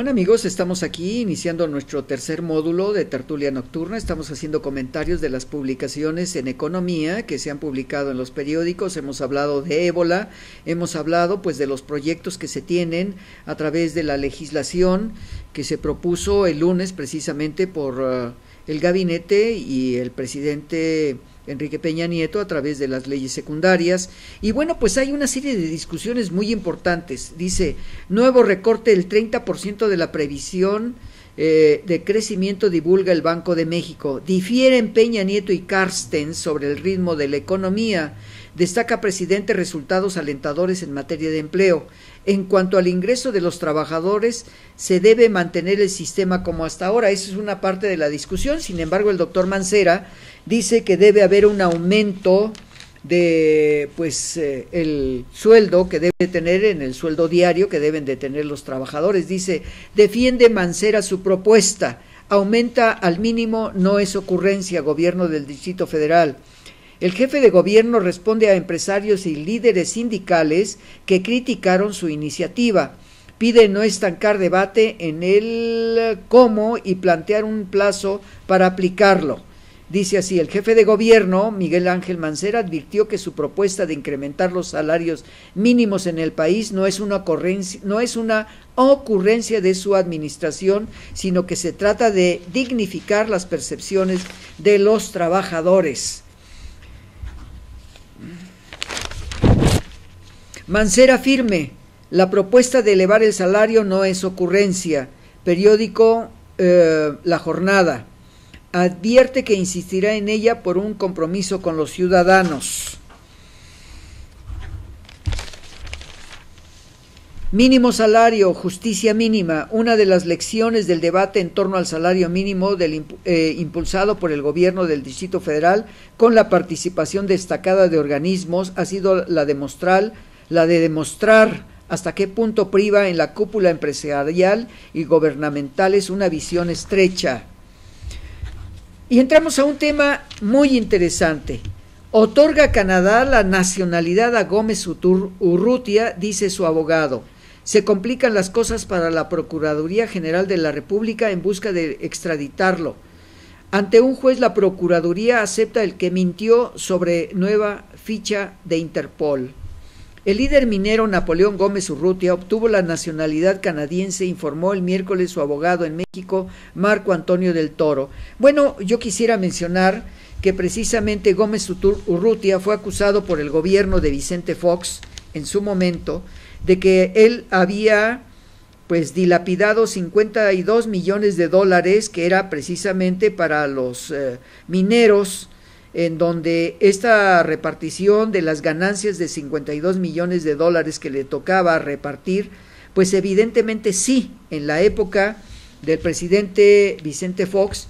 Bueno amigos, estamos aquí iniciando nuestro tercer módulo de Tertulia Nocturna. Estamos haciendo comentarios de las publicaciones en economía que se han publicado en los periódicos. Hemos hablado de ébola, hemos hablado pues de los proyectos que se tienen a través de la legislación que se propuso el lunes precisamente por el gabinete y el presidente Enrique Peña Nieto a través de las leyes secundarias. Y bueno, pues hay una serie de discusiones muy importantes. Dice, nuevo recorte del 30% de la previsión de crecimiento divulga el Banco de México. Difieren Peña Nieto y Carstens sobre el ritmo de la economía. Destaca presidente resultados alentadores en materia de empleo. En cuanto al ingreso de los trabajadores, se debe mantener el sistema como hasta ahora. Esa es una parte de la discusión. Sin embargo, el doctor Mancera dice que debe haber un aumento de el sueldo que debe tener en el sueldo diario que deben de tener los trabajadores. Dice, defiende Mancera su propuesta, aumenta al mínimo, no es ocurrencia, gobierno del Distrito Federal. El jefe de gobierno responde a empresarios y líderes sindicales que criticaron su iniciativa. Pide no estancar debate en el cómo y plantear un plazo para aplicarlo. Dice así, el jefe de gobierno, Miguel Ángel Mancera, advirtió que su propuesta de incrementar los salarios mínimos en el país no es una ocurrencia de su administración, sino que se trata de dignificar las percepciones de los trabajadores. Mancera firme, la propuesta de elevar el salario no es ocurrencia. Periódico La Jornada. Advierte que insistirá en ella por un compromiso con los ciudadanos. Mínimo salario, justicia mínima, una de las lecciones del debate en torno al salario mínimo impulsado por el gobierno del Distrito Federal con la participación destacada de organismos ha sido la de demostrar hasta qué punto priva en la cúpula empresarial y gubernamental es una visión estrecha. Y entramos a un tema muy interesante. Otorga Canadá la nacionalidad a Gómez Urrutia, dice su abogado. Se complican las cosas para la Procuraduría General de la República en busca de extraditarlo. Ante un juez, la Procuraduría acepta el que mintió sobre nueva ficha de Interpol. El líder minero Napoleón Gómez Urrutia obtuvo la nacionalidad canadiense, informó el miércoles su abogado en México, Marco Antonio del Toro. Bueno, yo quisiera mencionar que precisamente Gómez Urrutia fue acusado por el gobierno de Vicente Fox en su momento de que él había dilapidado 52 millones de dólares que era precisamente para los mineros, en donde esta repartición de las ganancias de 52 millones de dólares que le tocaba repartir, pues evidentemente sí, en la época del presidente Vicente Fox,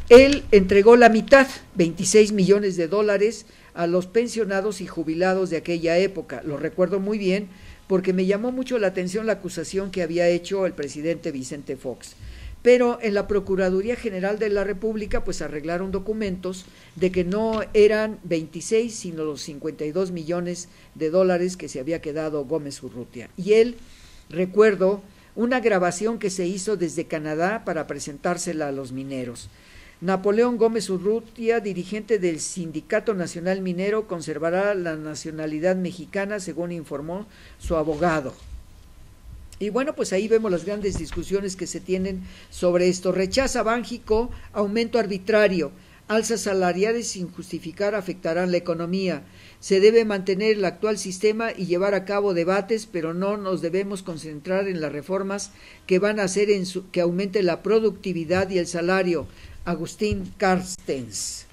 él entregó la mitad, 26 millones de dólares, a los pensionados y jubilados de aquella época. Lo recuerdo muy bien porque me llamó mucho la atención la acusación que había hecho el presidente Vicente Fox. Pero en la Procuraduría General de la República pues arreglaron documentos de que no eran 26 sino los 52 millones de dólares que se había quedado Gómez Urrutia. Y él, recuerdo, una grabación que se hizo desde Canadá para presentársela a los mineros. Napoleón Gómez Urrutia, dirigente del Sindicato Nacional Minero, conservará la nacionalidad mexicana, según informó su abogado. Y bueno, pues ahí vemos las grandes discusiones que se tienen sobre esto. Rechaza Bánjico aumento arbitrario, alzas salariales sin justificar afectarán la economía. Se debe mantener el actual sistema y llevar a cabo debates, pero no nos debemos concentrar en las reformas que van a hacer que aumente la productividad y el salario. Agustín Carstens.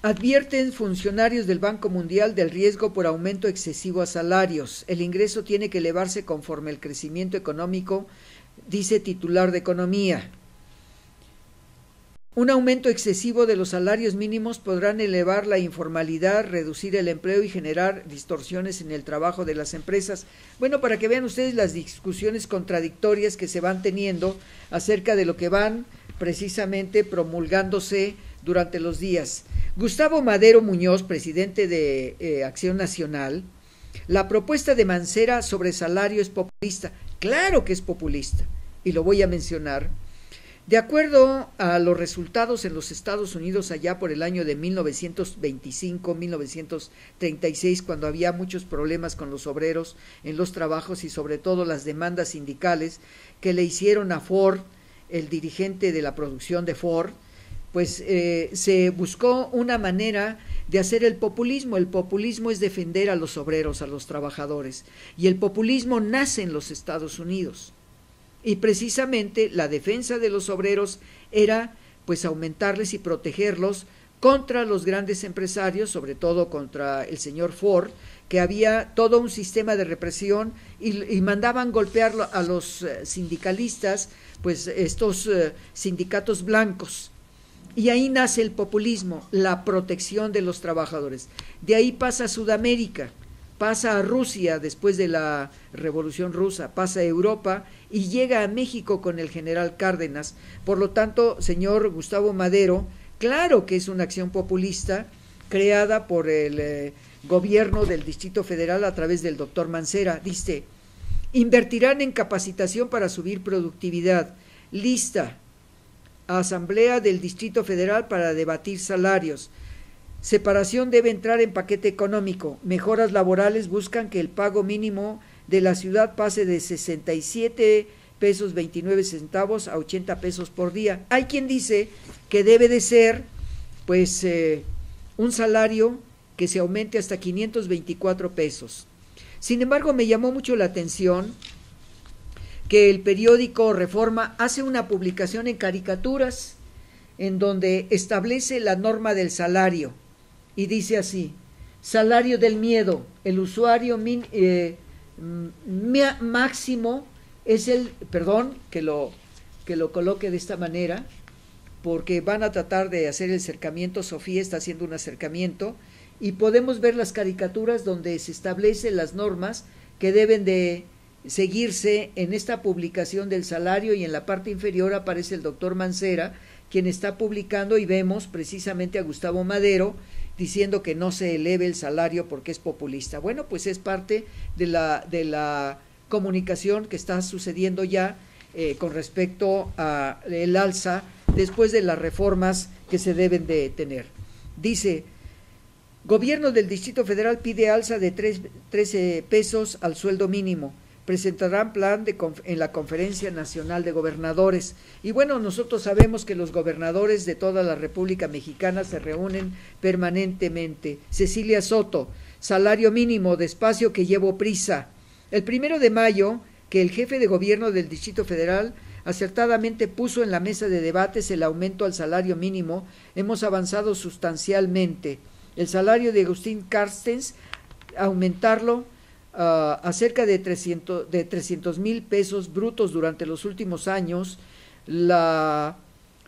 Advierten funcionarios del Banco Mundial del riesgo por aumento excesivo a salarios. El ingreso tiene que elevarse conforme el crecimiento económico, dice titular de Economía. Un aumento excesivo de los salarios mínimos podrán elevar la informalidad, reducir el empleo y generar distorsiones en el trabajo de las empresas. Bueno, para que vean ustedes las discusiones contradictorias que se van teniendo acerca de lo que van precisamente promulgándose durante los días. Gustavo Madero Muñoz, presidente de Acción Nacional, La propuesta de Mancera sobre salario es populista. Claro que es populista, y lo voy a mencionar. De acuerdo a los resultados en los Estados Unidos allá por el año de 1925-1936, cuando había muchos problemas con los obreros en los trabajos y sobre todo las demandas sindicales que le hicieron a Ford, el dirigente de la producción de Ford, pues se buscó una manera de hacer el populismo. El populismo es defender a los obreros, a los trabajadores, y el populismo nace en los Estados Unidos. Y precisamente la defensa de los obreros era pues aumentarles y protegerlos contra los grandes empresarios, sobre todo contra el señor Ford, que había todo un sistema de represión y mandaban golpear a los sindicalistas, pues estos sindicatos blancos. Y ahí nace el populismo, la protección de los trabajadores. De ahí pasa a Sudamérica, pasa a Rusia después de la Revolución Rusa, pasa a Europa y llega a México con el general Cárdenas. Por lo tanto, señor Gustavo Madero, claro que es una acción populista creada por el gobierno del Distrito Federal a través del doctor Mancera. Dice, invertirán en capacitación para subir productividad. Lista. Asamblea del Distrito Federal para debatir salarios. Separación debe entrar en paquete económico. Mejoras laborales buscan que el pago mínimo de la ciudad pase de 67 pesos 29 centavos a 80 pesos por día. Hay quien dice que debe de ser pues un salario que se aumente hasta 524 pesos. Sin embargo, me llamó mucho la atención que el periódico Reforma hace una publicación en caricaturas en donde establece la norma del salario y dice así: salario del miedo, el usuario máximo es el, perdón que lo coloque de esta manera, porque van a tratar de hacer el acercamiento, Sofía está haciendo un acercamiento, y podemos ver las caricaturas donde se establecen las normas que deben de seguirse en esta publicación del salario, y en la parte inferior aparece el doctor Mancera, quien está publicando, y vemos precisamente a Gustavo Madero diciendo que no se eleve el salario porque es populista. Bueno, pues es parte de la comunicación que está sucediendo ya con respecto a el alza después de las reformas que se deben de tener. Dice, gobierno del Distrito Federal pide alza de 13 pesos al sueldo mínimo. Presentarán plan en la Conferencia Nacional de Gobernadores. Y bueno, nosotros sabemos que los gobernadores de toda la República Mexicana se reúnen permanentemente. Cecilia Soto, salario mínimo, despacio que llevo prisa. El 1 de mayo, que el jefe de gobierno del Distrito Federal acertadamente puso en la mesa de debates el aumento al salario mínimo, hemos avanzado sustancialmente. El salario de Agustín Carstens, aumentarlo a cerca de 300,000 pesos brutos durante los últimos años. La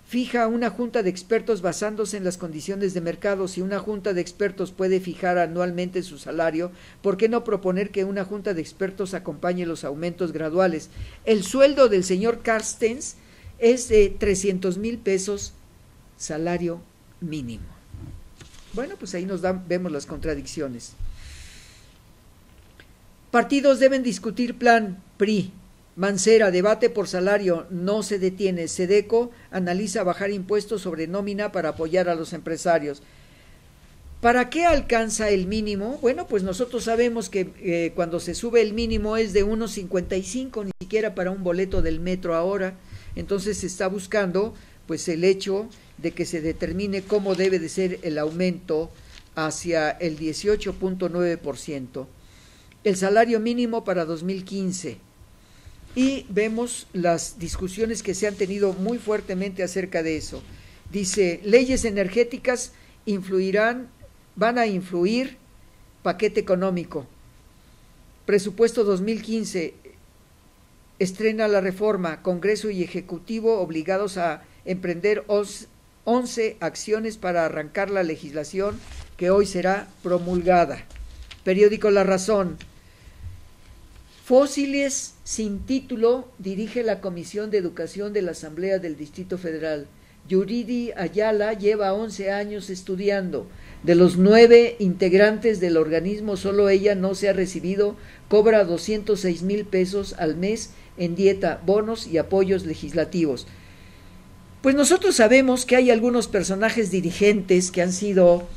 fija una junta de expertos basándose en las condiciones de mercado. Si una junta de expertos puede fijar anualmente su salario, ¿por qué no proponer que una junta de expertos acompañe los aumentos graduales? El sueldo del señor Carstens es de 300,000 pesos salario mínimo. Bueno, pues ahí vemos las contradicciones. Partidos deben discutir plan. PRI, Mancera, debate por salario, no se detiene. SEDECO analiza bajar impuestos sobre nómina para apoyar a los empresarios. ¿Para qué alcanza el mínimo? Bueno, pues nosotros sabemos que cuando se sube el mínimo es de 1.55, ni siquiera para un boleto del metro ahora. Entonces se está buscando pues el hecho de que se determine cómo debe de ser el aumento hacia el 18.9%. El salario mínimo para 2015. Y vemos las discusiones que se han tenido muy fuertemente acerca de eso. Dice, leyes energéticas van a influir, paquete económico. Presupuesto 2015, estrena la reforma, Congreso y Ejecutivo obligados a emprender 11 acciones para arrancar la legislación que hoy será promulgada. Periódico La Razón. Fósiles sin título dirige la Comisión de Educación de la Asamblea del Distrito Federal. Yuridi Ayala lleva 11 años estudiando. De los 9 integrantes del organismo, solo ella no se ha recibido, cobra 206,000 pesos al mes en dieta, bonos y apoyos legislativos. Pues nosotros sabemos que hay algunos personajes dirigentes que han sido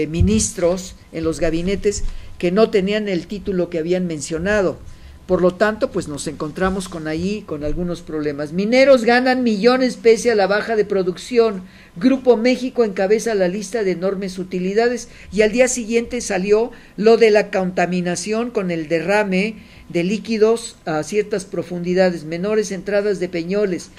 ministros en los gabinetes que no tenían el título que habían mencionado. Por lo tanto, pues nos encontramos con algunos problemas. Mineros ganan millones pese a la baja de producción. Grupo México encabeza la lista de enormes utilidades y al día siguiente salió lo de la contaminación con el derrame de líquidos a ciertas profundidades, menores entradas de Peñoles,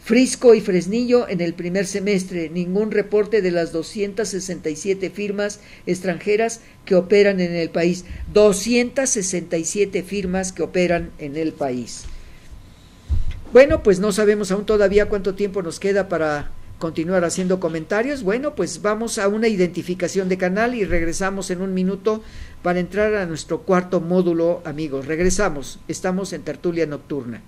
Frisco y Fresnillo en el primer semestre, ningún reporte de las 267 firmas extranjeras que operan en el país. 267 firmas que operan en el país. Bueno, pues no sabemos aún todavía cuánto tiempo nos queda para continuar haciendo comentarios. Bueno, pues vamos a una identificación de canal y regresamos en un minuto para entrar a nuestro cuarto módulo, amigos. Regresamos, estamos en Tertulia Nocturna.